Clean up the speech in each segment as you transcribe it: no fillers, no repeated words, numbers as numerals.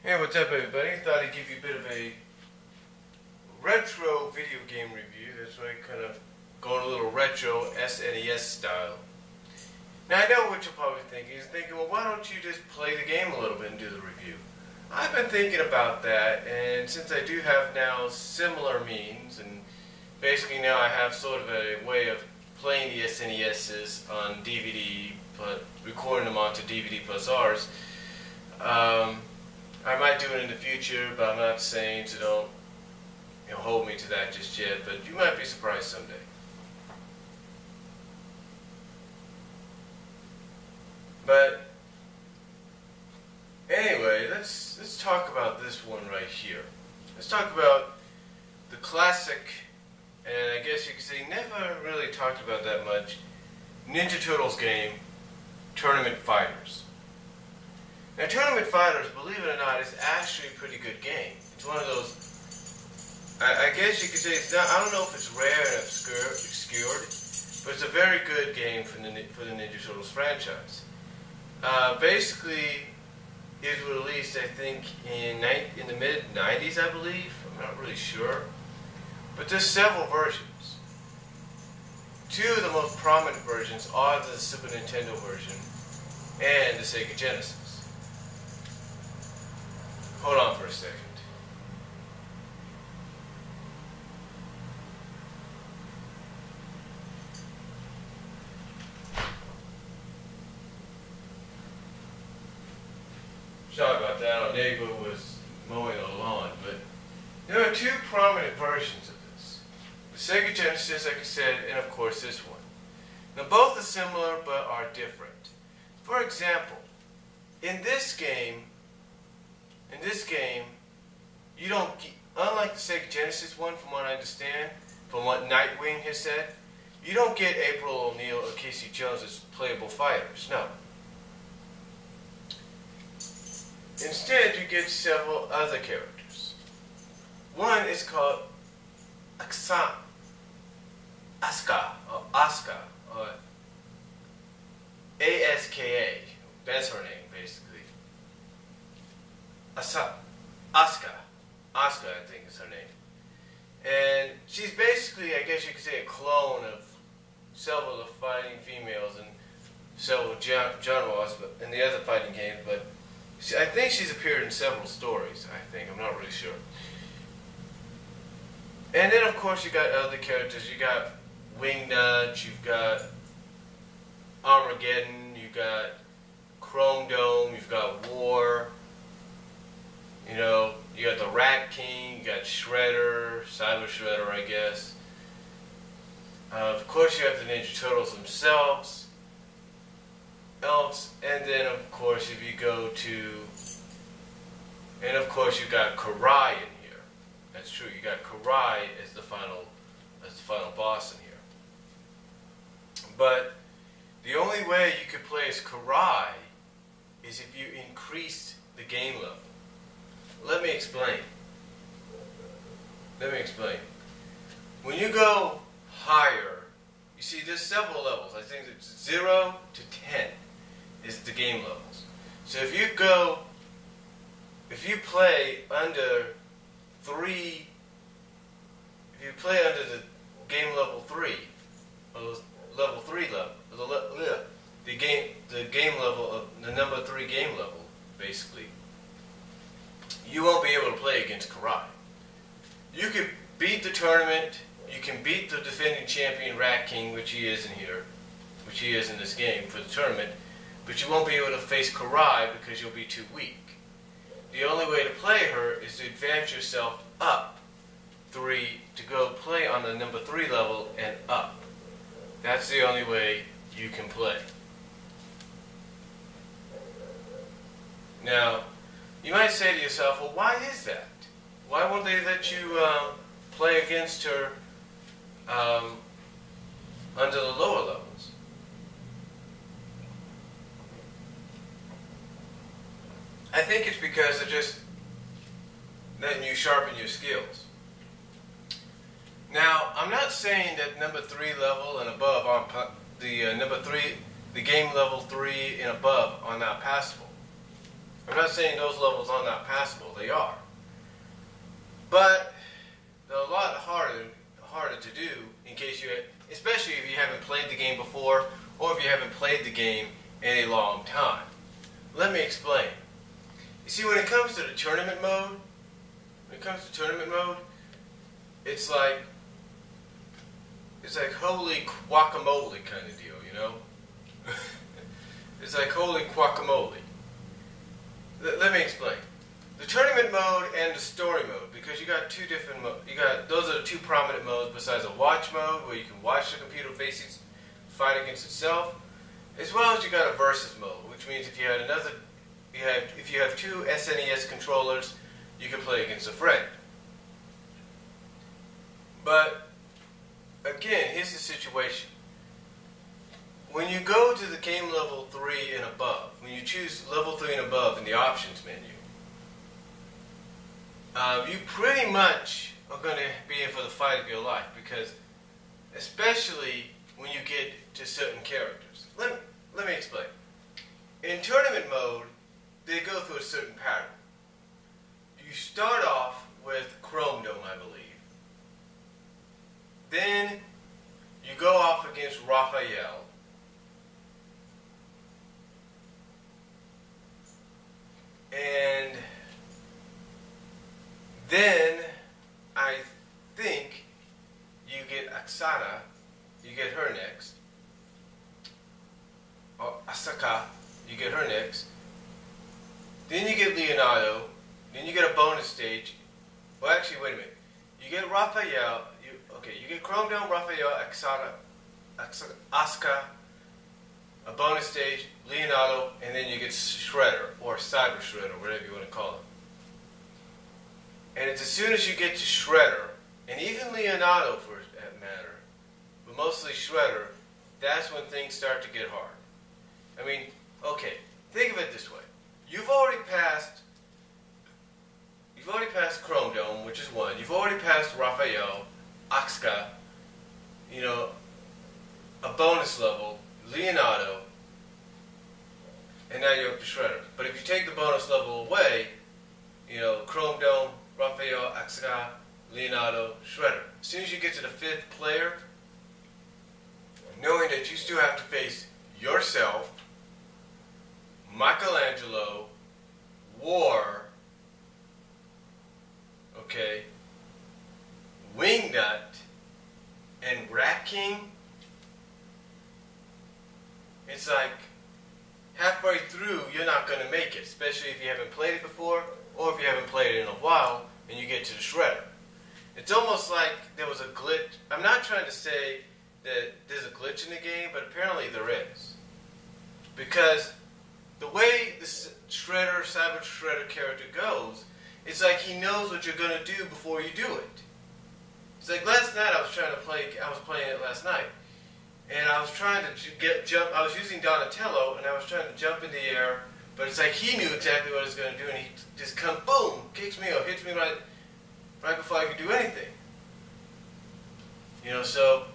Hey, what's up everybody? Thought I'd give you a bit of a retro video game review. That's why I kind of going a little retro SNES style. Now I know what you're probably thinking. You're thinking, well, why don't you just play the game a little bit and do the review? I've been thinking about that, and since I do have now similar means, and basically now I have sort of a way of playing the SNESs on DVD, but recording them onto DVD plus Rs. I might do it in the future, but I'm not saying, so don't hold me to that just yet, but you might be surprised someday. But anyway, let's talk about this one right here. Let's talk about the classic, and I guess you could say never really talked about that much, Ninja Turtles game, Tournament Fighters. Now, Tournament Fighters, believe it or not, is actually a pretty good game. It's one of those, I guess you could say it's not, I don't know if it's rare and obscured, but it's a very good game for the Ninja Turtles franchise. Basically, it was released, I think, in the mid-90s, I believe. I'm not really sure. But there's several versions. Two of the most prominent versions are the Super Nintendo version and the Sega Genesis. Hold on for a second. Sorry about that, our neighbor was mowing the lawn, but there are two prominent versions of this. The Sega Genesis, like I said, and of course this one. Now both are similar but are different. For example, in this game, you don't, unlike the Sega Genesis one, from what I understand, from what Nightwing has said, you don't get April O'Neil or Casey Jones as playable fighters, no. Instead, you get several other characters. One is called Asuka, or A-S-K-A. That's her name, basically. Asuka, I think is her name. And she's basically, I guess you could say, a clone of several of the fighting females and several genres in the other fighting games, but I think she's appeared in several stories, I'm not really sure. And then of course you got other characters. You got Wingnut, you've got Armageddon, you've got Chrome Dome, you've got War, you got the Rat King, you got Shredder, Cyber Shredder, I guess. Of course you have the Ninja Turtles themselves. And then of course if you go to, and of course you got Karai in here. That's true, you got Karai as the final boss in here. But the only way you could play as Karai is if you increased the game level. Let me explain. When you go higher, you see there's several levels. I think it's 0 to 10 is the game levels. So if you play under the game level 3, or level 3 level, the game level of the number 3 game level, basically, you won't be able to play against Karai. You could beat the tournament, you can beat the defending champion Rat King, which he is in here, which he is in this game for the tournament, but you won't be able to face Karai because you'll be too weak. The only way to play her is to advance yourself up 3 to go play on the number 3 level and up. That's the only way you can play. Now, you might say to yourself, well, why is that? Why won't they let you play against her under the lower levels? I think it's because they're just letting you sharpen your skills. Now, I'm not saying that number 3 level and above, the game level 3 and above are not passable. I'm not saying those levels are not passable. They are. But they're a lot harder to do in case you, especially if you haven't played the game before or if you haven't played the game in a long time. Let me explain. You see, when it comes to the tournament mode, it's like holy guacamole kind of deal, you know? It's like holy guacamole. Let me explain. The tournament mode and the story mode, because you got two different modes. Those are the two prominent modes besides a watch mode, where you can watch the computer faces fight against itself, as well as you got a versus mode, which means if you have two SNES controllers, you can play against a friend. But again, here's the situation. When you go to the game level 3 and above, when you choose level 3 and above in the options menu, you pretty much are going to be in for the fight of your life, because especially when you get to certain characters. Let me explain. In tournament mode, they go through a certain pattern. You start off with Chrome Dome, I believe. Then you go off against Raphael. And then I think you get Aksana, you get her next. Or Asaka, you get her next. Then you get Leonardo. Then you get a bonus stage. Well, actually, wait a minute. You get Raphael. You get Chrome Dome, Raphael, Aksana, Asuka, a bonus stage, Leonardo, and then you get Shredder, or Cyber Shredder, whatever you want to call him. And it's as soon as you get to Shredder, and even Leonardo for that matter, but mostly Shredder, that's when things start to get hard. I mean, okay, think of it this way. You've already passed Chrome Dome, which is one. You've already passed Raphael, Asuka, you know, a bonus level, Leonardo, and now you're up to Shredder. But if you take the bonus level away, you know, Chrome Dome, Raphael, Asuka, Leonardo, Shredder. As soon as you get to the 5th player, knowing that you still have to face yourself, Michelangelo, War, okay, Wingnut, and Rat King, it's like halfway through you're not going to make it, especially if you haven't played it before or if you haven't played it in a while and you get to the Shredder. It's almost like there was a glitch. I'm not trying to say that there's a glitch in the game, but apparently there is. Because the way the Shredder, Cyber Shredder character goes, it's like he knows what you're going to do before you do it. It's like last night I was playing it last night. And I was trying to jump. I was using Donatello, and I was trying to jump in the air. But it's like he knew exactly what he was going to do, and he just comes, boom, kicks me or hits me right before I could do anything. You know, so.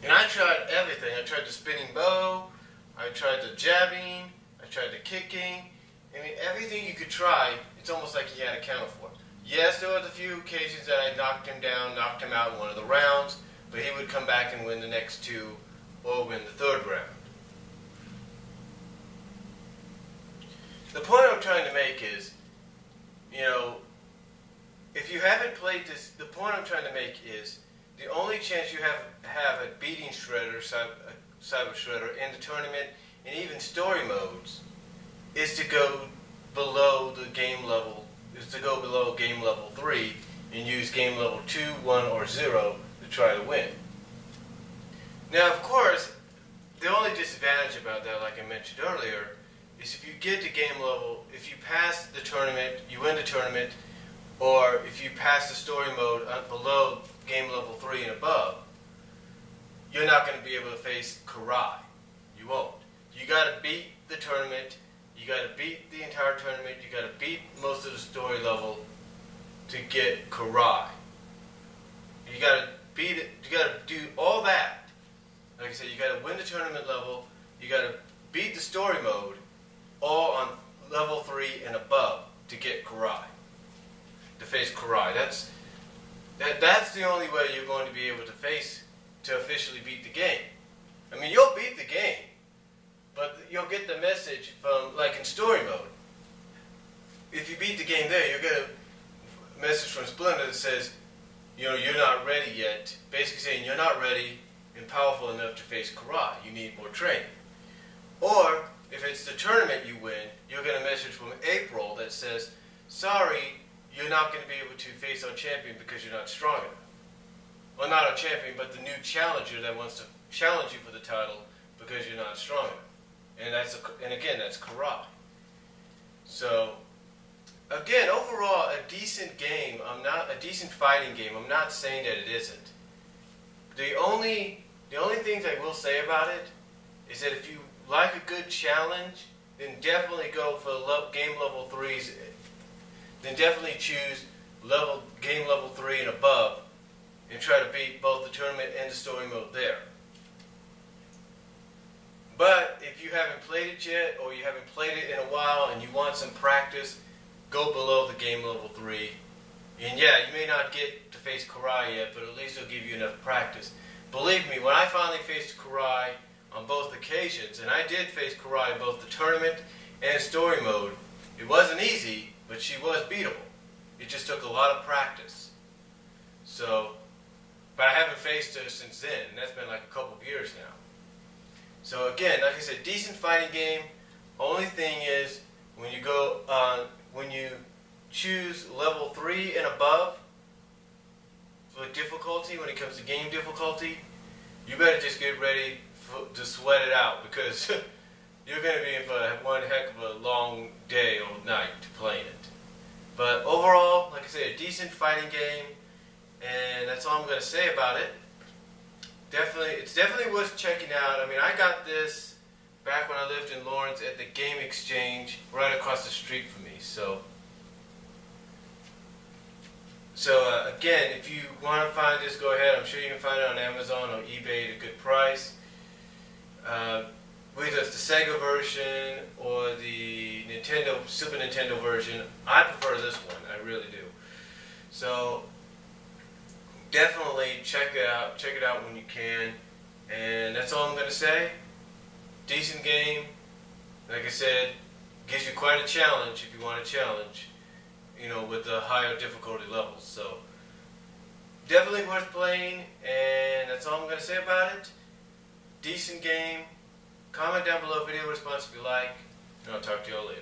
And I tried everything. I tried the spinning bow. I tried the jabbing. I tried the kicking. I mean, everything you could try. It's almost like he had a counter for it. Yes, there was a few occasions that I knocked him down, knocked him out in one of the rounds. But he would come back and win the next 2 or win the 3rd round. The point I'm trying to make is, you know, if you haven't played this, the point I'm trying to make is the only chance you have at beating Shredder, Cyber Shredder in the tournament and even story modes is to go below the game level, game level 3 and use game level 2, 1, or 0 try to win. Now, of course, the only disadvantage about that, like I mentioned earlier, is if you get to game level, if you pass the tournament, you win the tournament, or if you pass the story mode below game level 3 and above, you're not going to be able to face Karai. You won't. You got to beat the tournament, you got to beat the entire tournament, you got to beat most of the story level to get Karai. You got to beat it. You got to do all that. Like I said, you got to win the tournament level. You got to beat the story mode, all on level 3 and above to get Karai, to face Karai. That's the only way you're going to be able to officially beat the game. I mean, you'll beat the game, but you'll get the message from, like in story mode. If you beat the game there, you'll get a message from Splinter that says, you know, you're not ready yet. Basically saying you're not ready and powerful enough to face Karai. You need more training. Or, if it's the tournament you win, you'll get a message from April that says, sorry, you're not going to be able to face our champion because you're not strong enough. Well, not our champion, but the new challenger that wants to challenge you for the title because you're not strong enough. And again, that's Karai. So, again, overall, a decent game. A decent fighting game. I'm not saying that it isn't. The only things I will say about it is that if you like a good challenge, then definitely go for game level 3s. Then definitely choose game level 3 and above, and try to beat both the tournament and the story mode there. But if you haven't played it yet, or you haven't played it in a while and you want some practice, go below the game level 3. And yeah, you may not get to face Karai yet, but at least it'll give you enough practice. Believe me, when I finally faced Karai on both occasions, and I did face Karai in both the tournament and story mode, it wasn't easy, but she was beatable. It just took a lot of practice. So, but I haven't faced her since then, and that's been like a couple of years now. So again, like I said, decent fighting game. Only thing is, when you choose level 3 and above for difficulty, when it comes to game difficulty, you better just get ready to sweat it out, because you're going to be in for one heck of a long day or night playing it. But overall, like I said, a decent fighting game, and that's all I'm going to say about it. It's definitely worth checking out. I mean, I got this back when I lived in Lawrence at the Game Exchange right across the street from me. So again, if you want to find this, go ahead. I'm sure you can find it on Amazon or eBay at a good price. Whether it's the Sega version or the Super Nintendo version, I prefer this one. I really do. So definitely check it out. Check it out when you can. And that's all I'm going to say. Decent game. Like I said, gives you quite a challenge if you want a challenge, you know, with the higher difficulty levels. So definitely worth playing, and that's all I'm going to say about it. Decent game. Comment down below, video response if you like, and I'll talk to y'all later.